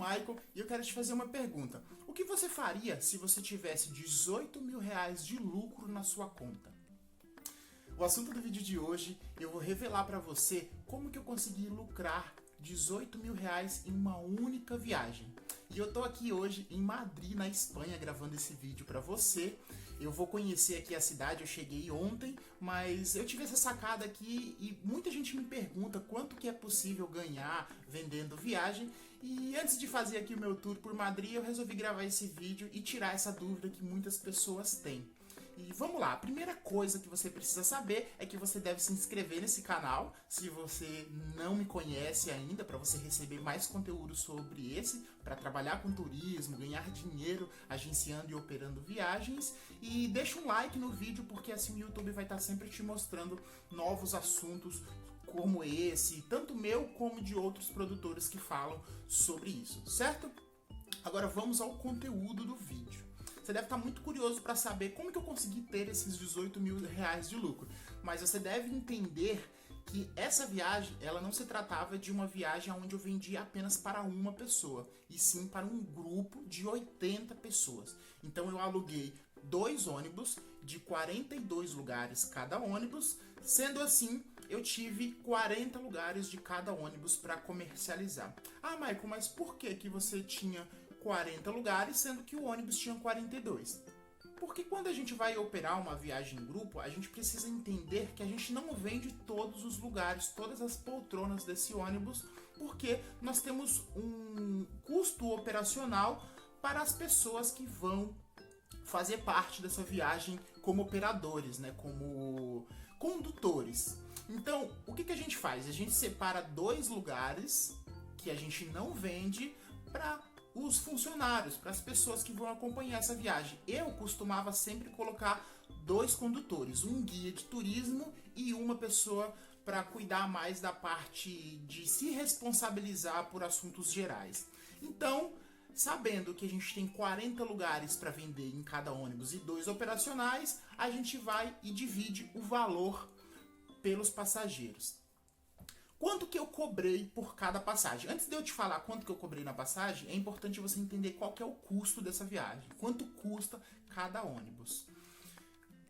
Michael e eu quero te fazer uma pergunta. O que você faria se você tivesse 18 mil reais de lucro na sua conta? O assunto do vídeo de hoje, eu vou revelar para você como que eu consegui lucrar 18 mil reais em uma única viagem. E eu tô aqui hoje em Madrid, na Espanha, gravando esse vídeo para você. Eu vou conhecer aqui a cidade, eu cheguei ontem, mas eu tive essa sacada aqui e muita gente me pergunta quanto que é possível ganhar vendendo viagem. E antes de fazer aqui o meu tour por Madrid, eu resolvi gravar esse vídeo e tirar essa dúvida que muitas pessoas têm. E vamos lá, a primeira coisa que você precisa saber é que você deve se inscrever nesse canal, se você não me conhece ainda, para você receber mais conteúdo sobre esse, para trabalhar com turismo, ganhar dinheiro agenciando e operando viagens. E deixa um like no vídeo, porque assim o YouTube vai estar sempre te mostrando novos assuntos como esse, tanto meu como de outros produtores que falam sobre isso, certo? Agora vamos ao conteúdo do vídeo. Você deve estar muito curioso para saber como que eu consegui ter esses 18 mil reais de lucro. Mas você deve entender que essa viagem, ela não se tratava de uma viagem onde eu vendia apenas para uma pessoa, e sim para um grupo de 80 pessoas. Então eu aluguei 2 ônibus de 42 lugares cada ônibus, sendo assim, eu tive 40 lugares de cada ônibus para comercializar. Ah, Michael, mas por que você tinha 40 lugares, sendo que o ônibus tinha 42? Porque quando a gente vai operar uma viagem em grupo, a gente precisa entender que a gente não vende todos os lugares, todas as poltronas desse ônibus, porque nós temos um custo operacional para as pessoas que vão fazer parte dessa viagem como operadores, né, como condutores. Então, o que a gente faz? A gente separa 2 lugares que a gente não vende para os funcionários, para as pessoas que vão acompanhar essa viagem. Eu costumava sempre colocar 2 condutores, um guia de turismo e uma pessoa para cuidar mais da parte de se responsabilizar por assuntos gerais. Então, sabendo que a gente tem 40 lugares para vender em cada ônibus e 2 operacionais, a gente vai e divide o valor pelos passageiros. Quanto que eu cobrei por cada passagem? Antes de eu te falar quanto que eu cobrei na passagem, é importante você entender qual que é o custo dessa viagem. Quanto custa cada ônibus.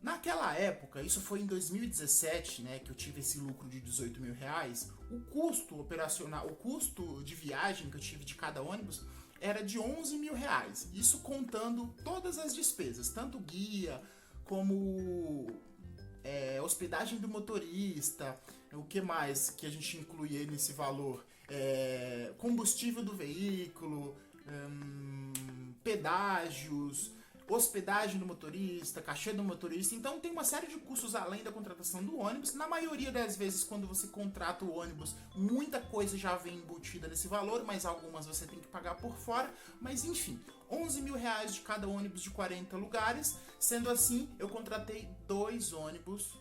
Naquela época, isso foi em 2017, né, que eu tive esse lucro de 18 mil reais, o custo operacional, o custo de viagem que eu tive de cada ônibus era de 11 mil reais. Isso contando todas as despesas, tanto guia como hospedagem do motorista, o que mais que a gente incluía nesse valor? Combustível do veículo, pedágios, hospedagem do motorista, cachê do motorista. Então tem uma série de custos além da contratação do ônibus. Na maioria das vezes, quando você contrata o ônibus, muita coisa já vem embutida nesse valor, mas algumas você tem que pagar por fora. Mas enfim, 11 mil reais de cada ônibus de 40 lugares. Sendo assim, eu contratei 2 ônibus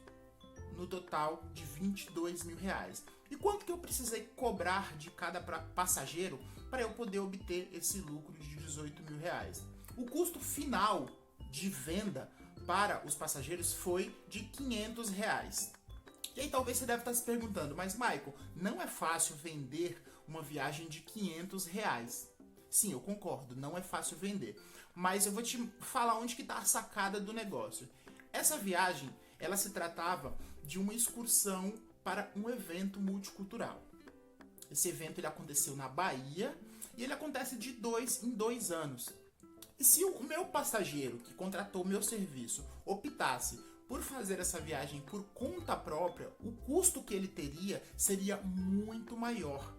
no total de 22 mil reais. E quanto que eu precisei cobrar de cada passageiro para eu poder obter esse lucro de 18 mil reais? O custo final de venda para os passageiros foi de 500 reais. E aí talvez você deve estar se perguntando, mas Michael, não é fácil vender uma viagem de 500 reais. Sim, eu concordo, não é fácil vender. Mas eu vou te falar onde que está a sacada do negócio. Essa viagem, ela se tratava de uma excursão para um evento multicultural. Esse evento ele aconteceu na Bahia e ele acontece de 2 em 2 anos. E se o meu passageiro que contratou o meu serviço optasse por fazer essa viagem por conta própria, o custo que ele teria seria muito maior.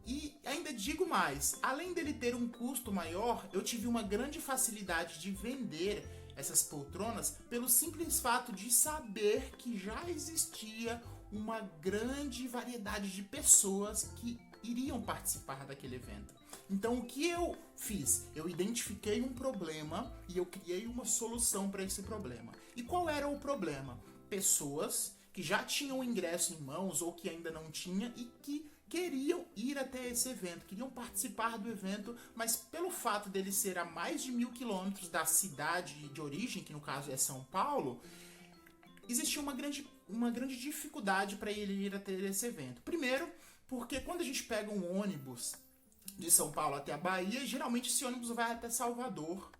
E ainda digo mais, além dele ter um custo maior, eu tive uma grande facilidade de vender essas poltronas pelo simples fato de saber que já existia uma grande variedade de pessoas que iriam participar daquele evento. Então o que eu fiz? Eu identifiquei um problema e eu criei uma solução para esse problema. E qual era o problema? Pessoas que já tinham o ingresso em mãos ou que ainda não tinha e que queriam ir até esse evento, queriam participar do evento, mas pelo fato dele ser a mais de 1.000 quilômetros da cidade de origem, que no caso é São Paulo, existia uma grande dificuldade para ele ir até esse evento. Primeiro, porque quando a gente pega um ônibus de São Paulo até a Bahia, e geralmente esse ônibus vai até Salvador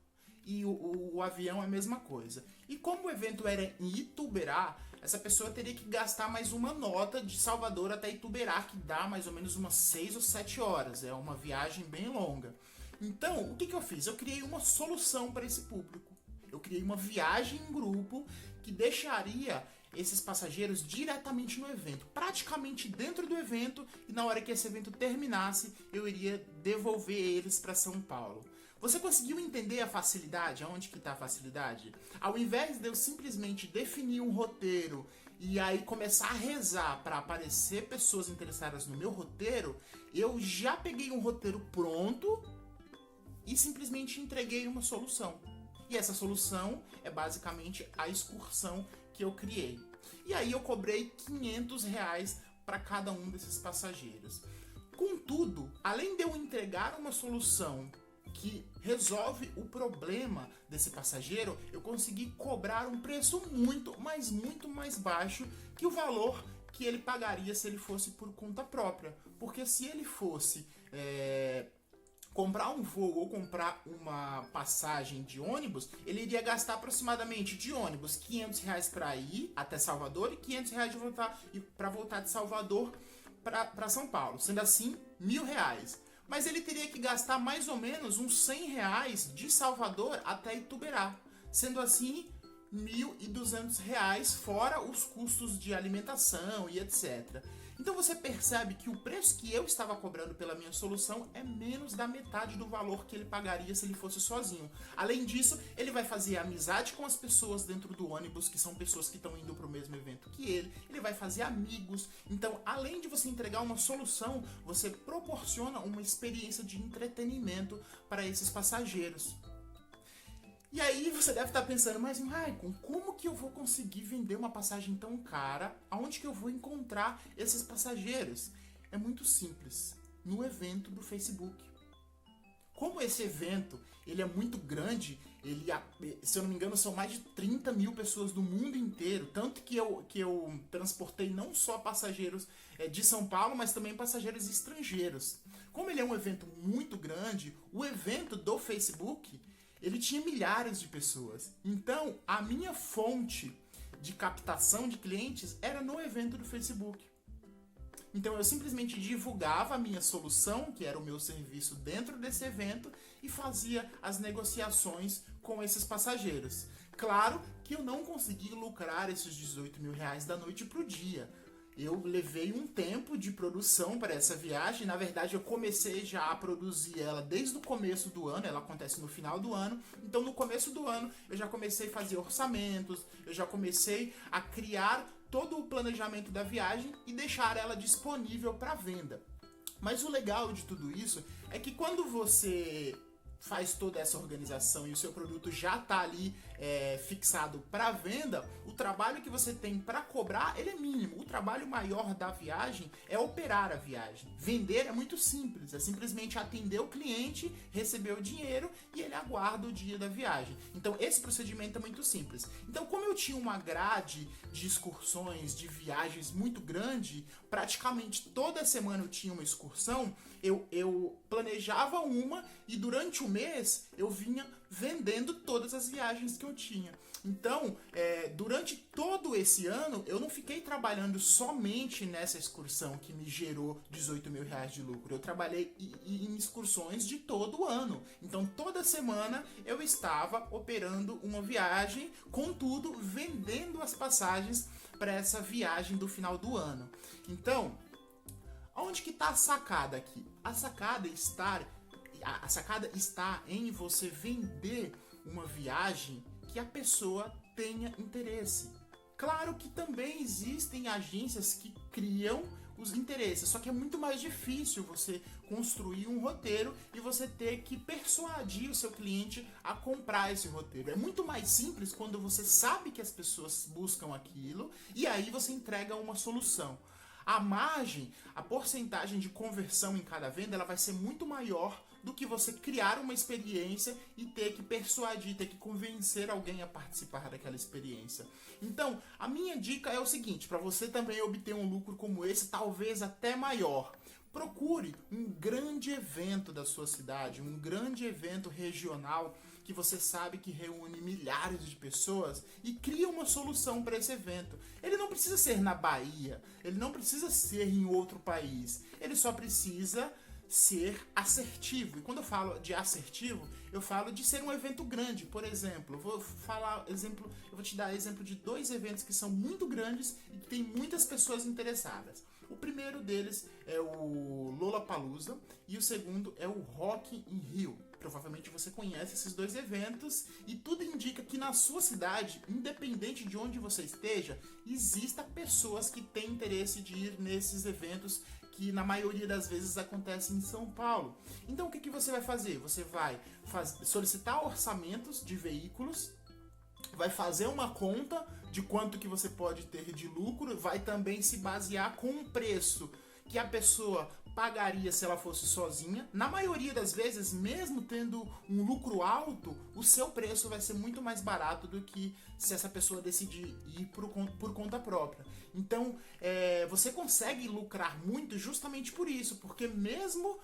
e o avião é a mesma coisa. E como o evento era em Ituberá, essa pessoa teria que gastar mais uma nota de Salvador até Ituberá, que dá mais ou menos umas 6 ou 7 horas. É uma viagem bem longa. Então, o que eu fiz? Eu criei uma solução para esse público. Eu criei uma viagem em grupo que deixaria esses passageiros diretamente no evento, praticamente dentro do evento, e na hora que esse evento terminasse, eu iria devolver eles para São Paulo. Você conseguiu entender a facilidade? Aonde que está a facilidade? Ao invés de eu simplesmente definir um roteiro e aí começar a rezar para aparecer pessoas interessadas no meu roteiro, eu já peguei um roteiro pronto e simplesmente entreguei uma solução. E essa solução é basicamente a excursão que eu criei. E aí eu cobrei R$500 para cada um desses passageiros. Contudo, além de eu entregar uma solução que resolve o problema desse passageiro, eu consegui cobrar um preço muito mais baixo que o valor que ele pagaria se ele fosse por conta própria. Porque se ele fosse comprar um voo ou comprar uma passagem de ônibus, ele iria gastar aproximadamente de ônibus R$500 para ir até Salvador e R$500 para voltar de Salvador para São Paulo. Sendo assim, R$1.000. Mas ele teria que gastar mais ou menos uns R$100 de Salvador até Ituberá. Sendo assim, R$1.200 fora os custos de alimentação e etc. Então você percebe que o preço que eu estava cobrando pela minha solução é menos da metade do valor que ele pagaria se ele fosse sozinho. Além disso, ele vai fazer amizade com as pessoas dentro do ônibus, que são pessoas que estão indo para o mesmo evento que ele vai fazer amigos. Então, além de você entregar uma solução, você proporciona uma experiência de entretenimento para esses passageiros. E aí você deve estar pensando, mas Maicon, como que eu vou conseguir vender uma passagem tão cara? Aonde que eu vou encontrar esses passageiros? É muito simples, no evento do Facebook. Como esse evento ele é muito grande, se eu não me engano são mais de 30 mil pessoas do mundo inteiro, tanto que eu transportei não só passageiros de São Paulo, mas também passageiros estrangeiros. Como ele é um evento muito grande, o evento do Facebook ele tinha milhares de pessoas. Então, a minha fonte de captação de clientes era no evento do Facebook. Então, eu simplesmente divulgava a minha solução, que era o meu serviço dentro desse evento, e fazia as negociações com esses passageiros. Claro que eu não consegui lucrar esses R$18.000 da noite para o dia. Eu levei um tempo de produção para essa viagem. Na verdade, eu comecei já a produzir ela desde o começo do ano. Ela acontece no final do ano. Então, no começo do ano, eu já comecei a fazer orçamentos. Eu já comecei a criar todo o planejamento da viagem e deixar ela disponível para venda. Mas o legal de tudo isso é que quando você faz toda essa organização e o seu produto já está ali fixado para venda, o trabalho que você tem para cobrar ele é mínimo. O trabalho maior da viagem é operar a viagem. Vender é muito simples, é simplesmente atender o cliente, receber o dinheiro e ele aguarda o dia da viagem. Então esse procedimento é muito simples. Então, como eu tinha uma grade de excursões, de viagens muito grande, praticamente toda semana eu tinha uma excursão, eu planejava uma e durante o mês eu vinha vendendo todas as viagens que eu tinha. Então, durante todo esse ano, eu não fiquei trabalhando somente nessa excursão que me gerou R$18.000 de lucro. Eu trabalhei em excursões de todo o ano. Então, toda semana eu estava operando uma viagem, contudo, vendendo as passagens para essa viagem do final do ano. Então, onde que está a sacada aqui? A sacada está em você vender uma viagem que a pessoa tenha interesse. Claro que também existem agências que criam os interesses, só que é muito mais difícil você construir um roteiro e você ter que persuadir o seu cliente a comprar esse roteiro. É muito mais simples quando você sabe que as pessoas buscam aquilo e aí você entrega uma solução. A margem, a porcentagem de conversão em cada venda, ela vai ser muito maior do que você criar uma experiência e ter que persuadir, ter que convencer alguém a participar daquela experiência. Então, a minha dica é o seguinte, para você também obter um lucro como esse, talvez até maior, Procure um grande evento da sua cidade, um grande evento regional que você sabe que reúne milhares de pessoas e cria uma solução para esse evento. Ele não precisa ser na Bahia, ele não precisa ser em outro país, ele só precisa ser assertivo. E quando eu falo de assertivo, eu falo de ser um evento grande. Por exemplo, eu vou te dar exemplo de 2 eventos que são muito grandes e que tem muitas pessoas interessadas. O primeiro deles é o Lollapalooza e o segundo é o Rock in Rio. Provavelmente você conhece esses 2 eventos e tudo indica que na sua cidade, independente de onde você esteja, exista pessoas que têm interesse de ir nesses eventos que na maioria das vezes acontecem em São Paulo. Então o que você vai fazer? Você vai solicitar orçamentos de veículos, vai fazer uma conta de quanto que você pode ter de lucro, vai também se basear com um preço que a pessoa pagaria se ela fosse sozinha. Na maioria das vezes, mesmo tendo um lucro alto, o seu preço vai ser muito mais barato do que se essa pessoa decidir ir por conta própria. Então, você consegue lucrar muito justamente por isso, porque mesmo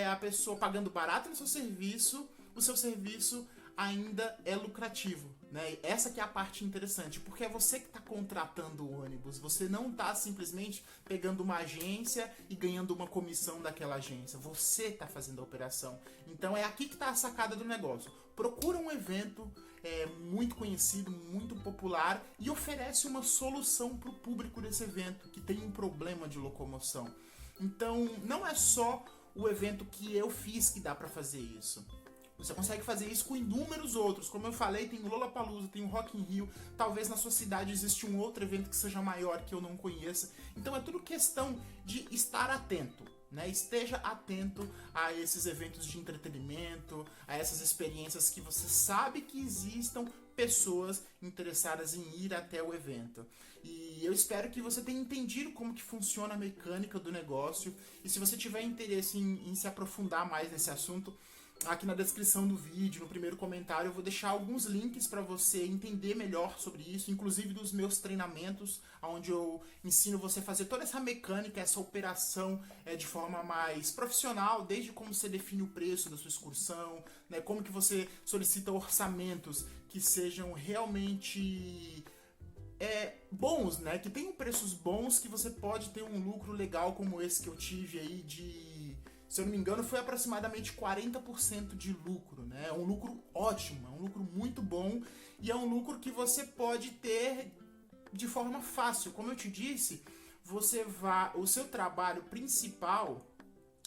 a pessoa pagando barato no seu serviço, o seu serviço ainda é lucrativo, né? Essa que é a parte interessante, porque é você que está contratando o ônibus, você não está simplesmente pegando uma agência e ganhando uma comissão daquela agência, você está fazendo a operação. Então é aqui que está a sacada do negócio. Procura um evento muito conhecido, muito popular e oferece uma solução para o público desse evento que tem um problema de locomoção. Então não é só o evento que eu fiz que dá para fazer isso. Você consegue fazer isso com inúmeros outros. Como eu falei, tem o Lollapalooza, tem o Rock in Rio. Talvez na sua cidade exista um outro evento que seja maior que eu não conheça. Então é tudo questão de estar atento, né? Esteja atento a esses eventos de entretenimento, a essas experiências que você sabe que existam pessoas interessadas em ir até o evento. E eu espero que você tenha entendido como que funciona a mecânica do negócio. E se você tiver interesse em se aprofundar mais nesse assunto, aqui na descrição do vídeo, no primeiro comentário, eu vou deixar alguns links para você entender melhor sobre isso, inclusive dos meus treinamentos, onde eu ensino você a fazer toda essa mecânica, essa operação de forma mais profissional, desde como você define o preço da sua excursão, né, como que você solicita orçamentos que sejam realmente bons, né, que tenham preços bons, que você pode ter um lucro legal como esse que eu tive aí se eu não me engano, foi aproximadamente 40% de lucro, né? É um lucro ótimo, é um lucro muito bom e é um lucro que você pode ter de forma fácil. Como eu te disse, o seu trabalho principal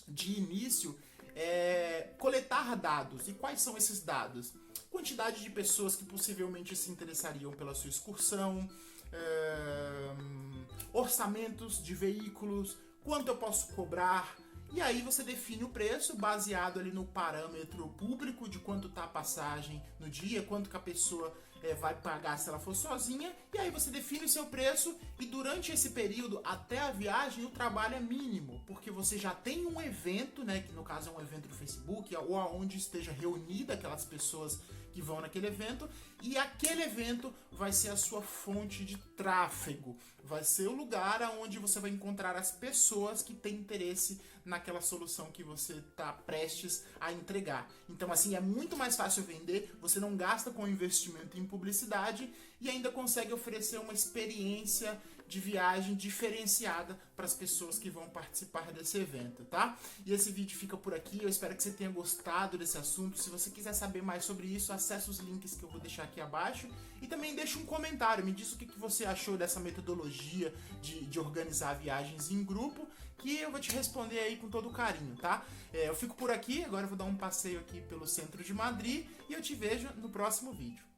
de início é coletar dados. E quais são esses dados? Quantidade de pessoas que possivelmente se interessariam pela sua excursão, orçamentos de veículos, quanto eu posso cobrar. E aí você define o preço baseado ali no parâmetro público de quanto está a passagem no dia, quanto que a pessoa vai pagar se ela for sozinha. E aí você define o seu preço e durante esse período, até a viagem, o trabalho é mínimo. Porque você já tem um evento, né, que no caso é um evento do Facebook, ou aonde esteja reunida aquelas pessoas que vão naquele evento, e aquele evento vai ser a sua fonte de tráfego, vai ser o lugar onde você vai encontrar as pessoas que têm interesse naquela solução que você está prestes a entregar. Então assim, é muito mais fácil vender, você não gasta com investimento em publicidade e ainda consegue oferecer uma experiência de viagem diferenciada para as pessoas que vão participar desse evento, tá? E esse vídeo fica por aqui, eu espero que você tenha gostado desse assunto. Se você quiser saber mais sobre isso, acesse os links que eu vou deixar aqui abaixo e também deixa um comentário, me diz o que você achou dessa metodologia de organizar viagens em grupo, que eu vou te responder aí com todo carinho, tá? Eu fico por aqui, agora eu vou dar um passeio aqui pelo centro de Madrid e eu te vejo no próximo vídeo.